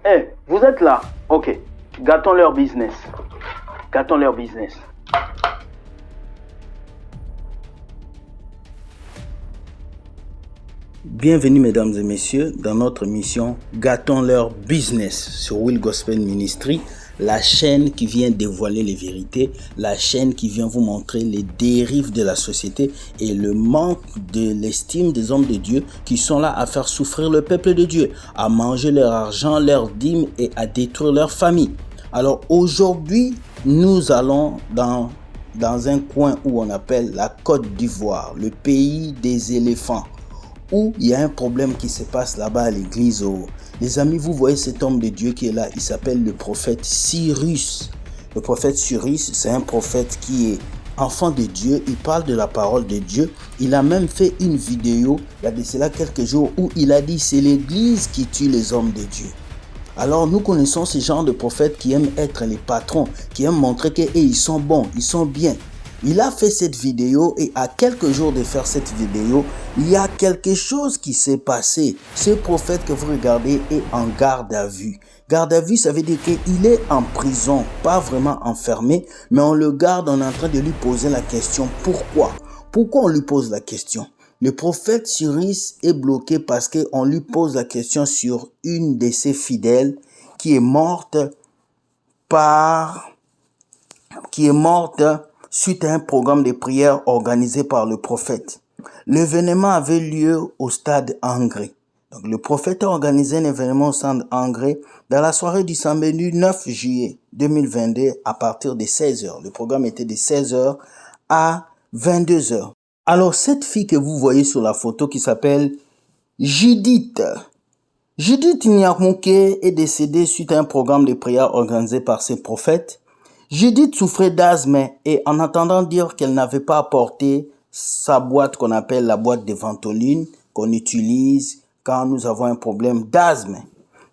Eh, vous êtes là? Ok. Gâtons leur business. Gâtons leur business. Bienvenue mesdames et messieurs dans notre mission Gâtons leur business sur Will Gospel Ministry, la chaîne qui vient dévoiler les vérités, la chaîne qui vient vous montrer les dérives de la société et le manque de l'estime des hommes de Dieu qui sont là à faire souffrir le peuple de Dieu, à manger leur argent, leurs dîmes et à détruire leur famille. Alors aujourd'hui, nous allons dans un coin où on appelle la Côte d'Ivoire, le pays des éléphants, où il y a un problème qui se passe là-bas à l'église. Les amis, vous voyez cet homme de Dieu qui est là, il s'appelle le prophète Cyrus. Le prophète Cyrus, c'est un prophète qui est enfant de Dieu, il parle de la parole de Dieu. Il a même fait une vidéo, il y a de cela quelques jours, où il a dit c'est l'église qui tue les hommes de Dieu. Alors nous connaissons ce genre de prophètes qui aiment être les patrons, qui aiment montrer qu'ils sont bons, ils sont bien. Il a fait cette vidéo et à quelques jours de faire cette vidéo, il y a quelque chose qui s'est passé. Ce prophète que vous regardez est en garde à vue. Garde à vue, ça veut dire qu'il est en prison, pas vraiment enfermé, mais on le garde, on est en train de lui poser la question. Pourquoi? Pourquoi on lui pose la question? Le prophète Cyrus est bloqué parce qu'on lui pose la question sur une de ses fidèles qui est morte suite à un programme de prière organisé par le prophète. L'événement avait lieu au stade Engré. Donc le prophète a organisé un événement au stade Engré dans la soirée du samedi 9 juillet 2022 à partir de 16h. Le programme était de 16h à 22h. Alors cette fille que vous voyez sur la photo qui s'appelle Judith Nyakmouké est décédée suite à un programme de prière organisé par ses prophètes. Judith souffrait d'asthme et en entendant dire qu'elle n'avait pas apporté sa boîte qu'on appelle la boîte de Ventoline qu'on utilise quand nous avons un problème d'asthme.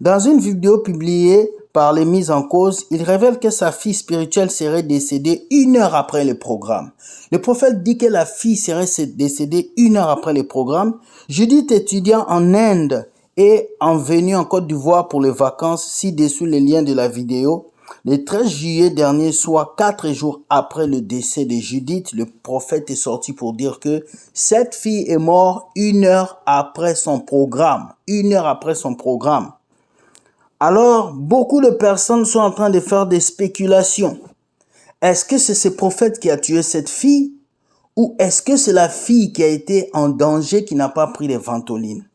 Dans une vidéo publiée par les mises en cause, il révèle que sa fille spirituelle serait décédée 1 heure après le programme. Le prophète dit que la fille serait décédée 1 heure après le programme. Judith, étudiant en Inde, est venue en Côte d'Ivoire pour les vacances, ci-dessous les liens de la vidéo. Le 13 juillet dernier, soit 4 jours après le décès de Judith, le prophète est sorti pour dire que cette fille est morte 1 heure après son programme. 1 heure après son programme. Alors, beaucoup de personnes sont en train de faire des spéculations. Est-ce que c'est ce prophète qui a tué cette fille? Ou est-ce que c'est la fille qui a été en danger, qui n'a pas pris les Ventolines?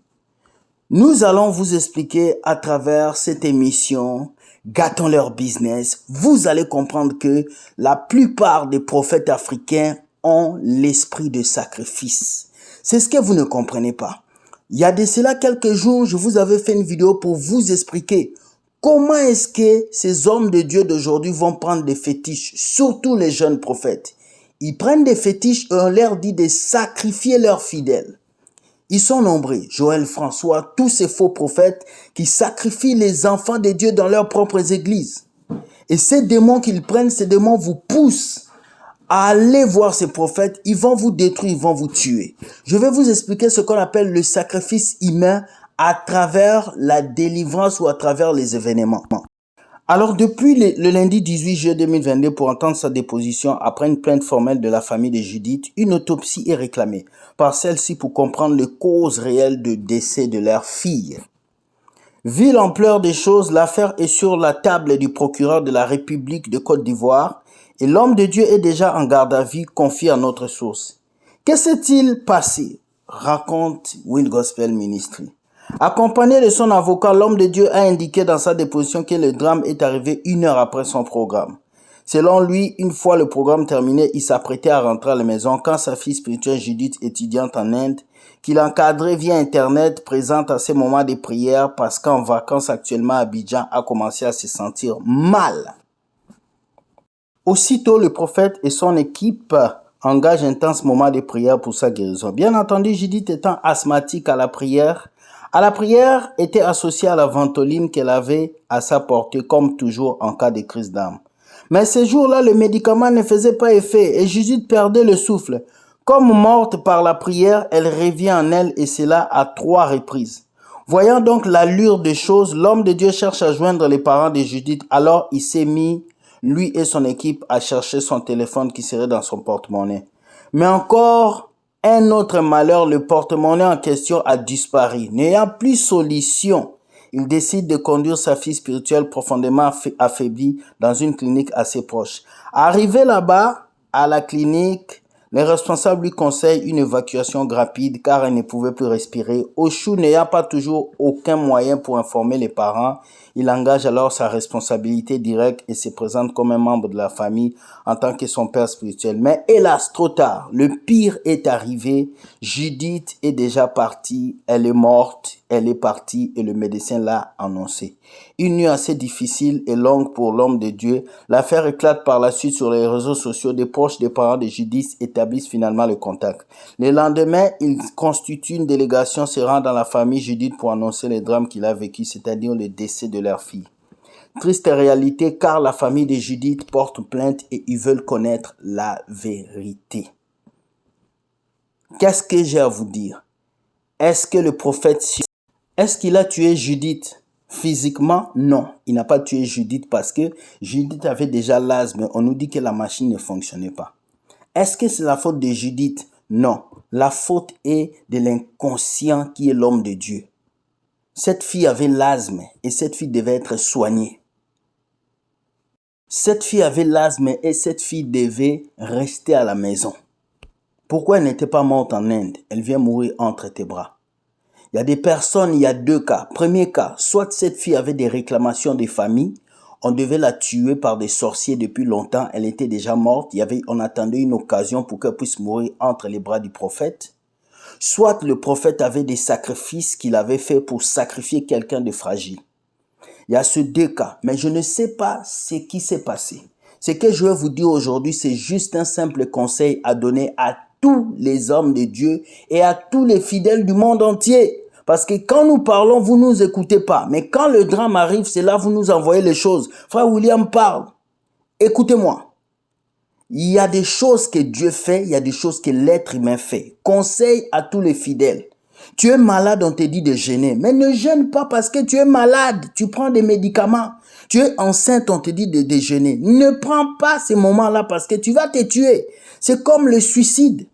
Nous allons vous expliquer à travers cette émission Gâtons leur business. Vous allez comprendre que la plupart des prophètes africains ont l'esprit de sacrifice. C'est ce que vous ne comprenez pas. Il y a de cela quelques jours, je vous avais fait une vidéo pour vous expliquer comment est-ce que ces hommes de Dieu d'aujourd'hui vont prendre des fétiches, surtout les jeunes prophètes. Ils prennent des fétiches et on leur dit de sacrifier leurs fidèles. Ils sont nombreux, Joël, François, tous ces faux prophètes qui sacrifient les enfants de Dieu dans leurs propres églises. Et ces démons qu'ils prennent, ces démons vous poussent à aller voir ces prophètes, ils vont vous détruire, ils vont vous tuer. Je vais vous expliquer ce qu'on appelle le sacrifice humain à travers la délivrance ou à travers les événements. Alors depuis le lundi 18 juillet 2022, pour entendre sa déposition après une plainte formelle de la famille de Judith, une autopsie est réclamée par celle-ci pour comprendre les causes réelles de décès de leur fille. Vu l'ampleur des choses, l'affaire est sur la table du procureur de la République de Côte d'Ivoire et l'homme de Dieu est déjà en garde à vue, confie à notre source. Que s'est-il passé? Raconte Will Gospel Ministry. Accompagné de son avocat, l'homme de Dieu a indiqué dans sa déposition que le drame est arrivé 1 heure après son programme. Selon lui, une fois le programme terminé, il s'apprêtait à rentrer à la maison quand sa fille spirituelle Judith, étudiante en Inde, qu'il encadrait via Internet, présente à ses moments de prière parce qu'en vacances actuellement à Abidjan, a commencé à se sentir mal. Aussitôt, le prophète et son équipe engagent un intense moment de prière pour sa guérison. Bien entendu, Judith étant asthmatique à la prière était associée à la ventoline qu'elle avait à sa portée, comme toujours en cas de crise d'âme. Mais ces jours-là, le médicament ne faisait pas effet et Judith perdait le souffle. Comme morte par la prière, elle revient en elle et cela à 3 reprises. Voyant donc l'allure des choses, l'homme de Dieu cherche à joindre les parents de Judith. Alors il s'est mis, lui et son équipe, à chercher son téléphone qui serait dans son porte-monnaie. Mais encore un autre malheur, le porte-monnaie en question a disparu. N'ayant plus solution, il décide de conduire sa fille spirituelle profondément affaiblie dans une clinique assez proche. Arrivé là-bas, à la clinique, les responsables lui conseillent une évacuation rapide car elle ne pouvait plus respirer. Oshu n'ayant pas toujours aucun moyen pour informer les parents, il engage alors sa responsabilité directe et se présente comme un membre de la famille en tant que son père spirituel. Mais hélas, trop tard, le pire est arrivé. Judith est déjà partie, elle est morte, elle est partie et le médecin l'a annoncé. Une nuit assez difficile et longue pour l'homme de Dieu. L'affaire éclate par la suite sur les réseaux sociaux. Des proches des parents de Judith établissent finalement le contact. Le lendemain, ils constituent une délégation se rend dans la famille Judith pour annoncer le drame qu'il a vécu, c'est-à-dire le décès de leur fille. Triste réalité car la famille de Judith porte plainte et ils veulent connaître la vérité. Qu'est-ce que j'ai à vous dire? Est-ce que le prophète, est-ce qu'il a tué Judith? Physiquement, non. Il n'a pas tué Judith parce que Judith avait déjà l'asthme. On nous dit que la machine ne fonctionnait pas. Est-ce que c'est la faute de Judith? Non. La faute est de l'inconscient qui est l'homme de Dieu. Cette fille avait l'asthme et cette fille devait être soignée. Cette fille avait l'asthme et cette fille devait rester à la maison. Pourquoi elle n'était pas morte en Inde? Elle vient mourir entre tes bras. Il y a des personnes, il y a deux cas. Premier cas, soit cette fille avait des réclamations des familles, on devait la tuer par des sorciers depuis longtemps, elle était déjà morte, on attendait une occasion pour qu'elle puisse mourir entre les bras du prophète. Soit le prophète avait des sacrifices qu'il avait fait pour sacrifier quelqu'un de fragile. Il y a ces deux cas, mais je ne sais pas ce qui s'est passé. Ce que je vais vous dire aujourd'hui, c'est juste un simple conseil à donner à tous les hommes de Dieu et à tous les fidèles du monde entier. Parce que quand nous parlons, vous ne nous écoutez pas. Mais quand le drame arrive, c'est là que vous nous envoyez les choses. Frère William parle. Écoutez-moi. Il y a des choses que Dieu fait, il y a des choses que l'être humain fait. Conseil à tous les fidèles. Tu es malade, on te dit de jeûner. Mais ne jeûne pas parce que tu es malade. Tu prends des médicaments. Tu es enceinte, on te dit de déjeuner. Ne prends pas ces moments-là parce que tu vas te tuer. C'est comme le suicide.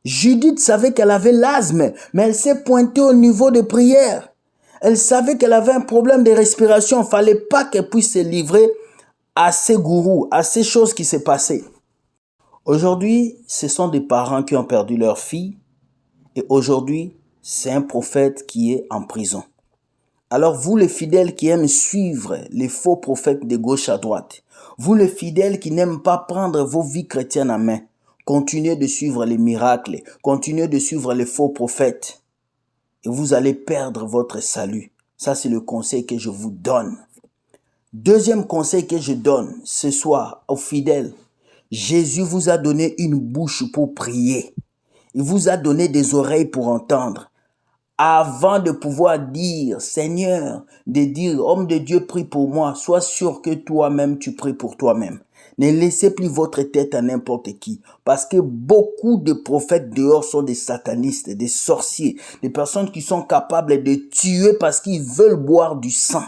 Judith savait qu'elle avait l'asthme, mais elle s'est pointée au niveau de prière. Elle savait qu'elle avait un problème de respiration. Il ne fallait pas qu'elle puisse se livrer à ces gourous, à ces choses qui se passaient. Aujourd'hui, ce sont des parents qui ont perdu leur fille et aujourd'hui, c'est un prophète qui est en prison. Alors vous les fidèles qui aiment suivre les faux prophètes de gauche à droite, vous les fidèles qui n'aiment pas prendre vos vies chrétiennes en main, continuez de suivre les miracles, continuez de suivre les faux prophètes et vous allez perdre votre salut. Ça, c'est le conseil que je vous donne. Deuxième conseil que je donne ce soir aux fidèles, Jésus vous a donné une bouche pour prier. Il vous a donné des oreilles pour entendre. Avant de pouvoir dire, Seigneur, de dire, homme de Dieu, prie pour moi, sois sûr que toi-même, tu pries pour toi-même. Ne laissez plus votre tête à n'importe qui. Parce que beaucoup de prophètes dehors sont des satanistes, des sorciers, des personnes qui sont capables de tuer parce qu'ils veulent boire du sang.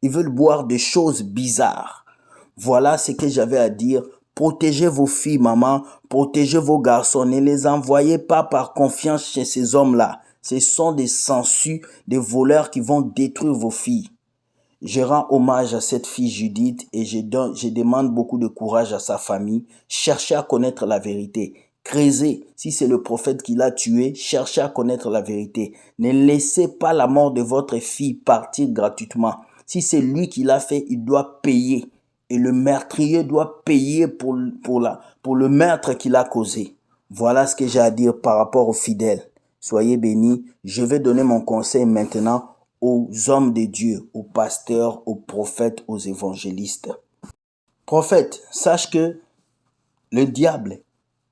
Ils veulent boire des choses bizarres. Voilà ce que j'avais à dire. Protégez vos filles, maman. Protégez vos garçons. Ne les envoyez pas par confiance chez ces hommes-là. Ce sont des sangsues, des voleurs qui vont détruire vos filles. Je rends hommage à cette fille Judith et je demande beaucoup de courage à sa famille. Cherchez à connaître la vérité. Creusez. Si c'est le prophète qui l'a tué, cherchez à connaître la vérité. Ne laissez pas la mort de votre fille partir gratuitement. Si c'est lui qui l'a fait, il doit payer. Et le meurtrier doit payer pour le meurtre qu'il a causé. Voilà ce que j'ai à dire par rapport aux fidèles. Soyez bénis. Je vais donner mon conseil maintenant aux hommes de Dieu, aux pasteurs, aux prophètes, aux évangélistes. Prophète, sache que le diable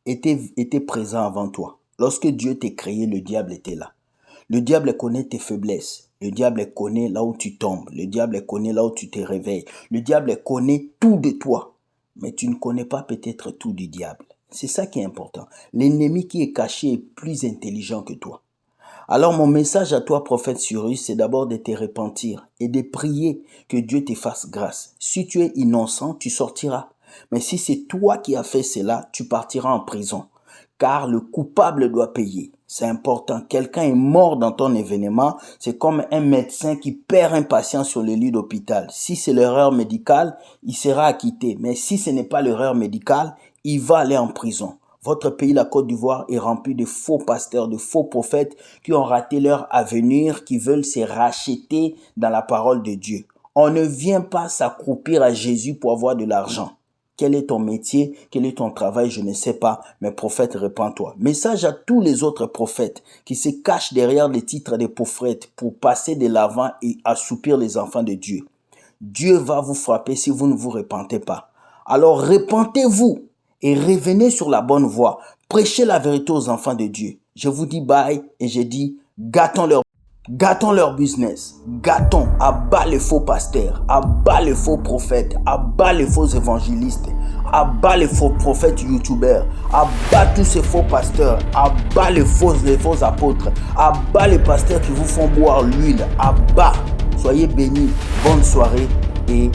était présent avant toi. Lorsque Dieu t'a créé, le diable était là. Le diable connaît tes faiblesses. Le diable connaît là où tu tombes. Le diable connaît là où tu te réveilles. Le diable connaît tout de toi. Mais tu ne connais pas peut-être tout du diable. C'est ça qui est important. L'ennemi qui est caché est plus intelligent que toi. Alors mon message à toi, prophète Cyrus, c'est d'abord de te repentir et de prier que Dieu te fasse grâce. Si tu es innocent, tu sortiras. Mais si c'est toi qui as fait cela, tu partiras en prison. Car le coupable doit payer. C'est important. Quelqu'un est mort dans ton événement. C'est comme un médecin qui perd un patient sur le lit d'hôpital. Si c'est l'erreur médicale, il sera acquitté. Mais si ce n'est pas l'erreur médicale, il va aller en prison. Votre pays, la Côte d'Ivoire, est rempli de faux pasteurs, de faux prophètes qui ont raté leur avenir, qui veulent se racheter dans la parole de Dieu. On ne vient pas s'accroupir à Jésus pour avoir de l'argent. Quel est ton métier? Quel est ton travail? Je ne sais pas, mais prophète, répands-toi. Message à tous les autres prophètes qui se cachent derrière les titres des prophètes pour passer de l'avant et assoupir les enfants de Dieu. Dieu va vous frapper si vous ne vous repentez pas. Alors repentez-vous et revenez sur la bonne voie. Prêchez la vérité aux enfants de Dieu. Je vous dis bye et je dis gâtons leur business, gâtons, à bas les faux pasteurs, à bas les faux prophètes, à bas les faux évangélistes, à bas les faux prophètes youtubeurs, à bas tous ces faux pasteurs, à bas les faux apôtres, à bas les pasteurs qui vous font boire l'huile, à bas. Soyez bénis, bonne soirée et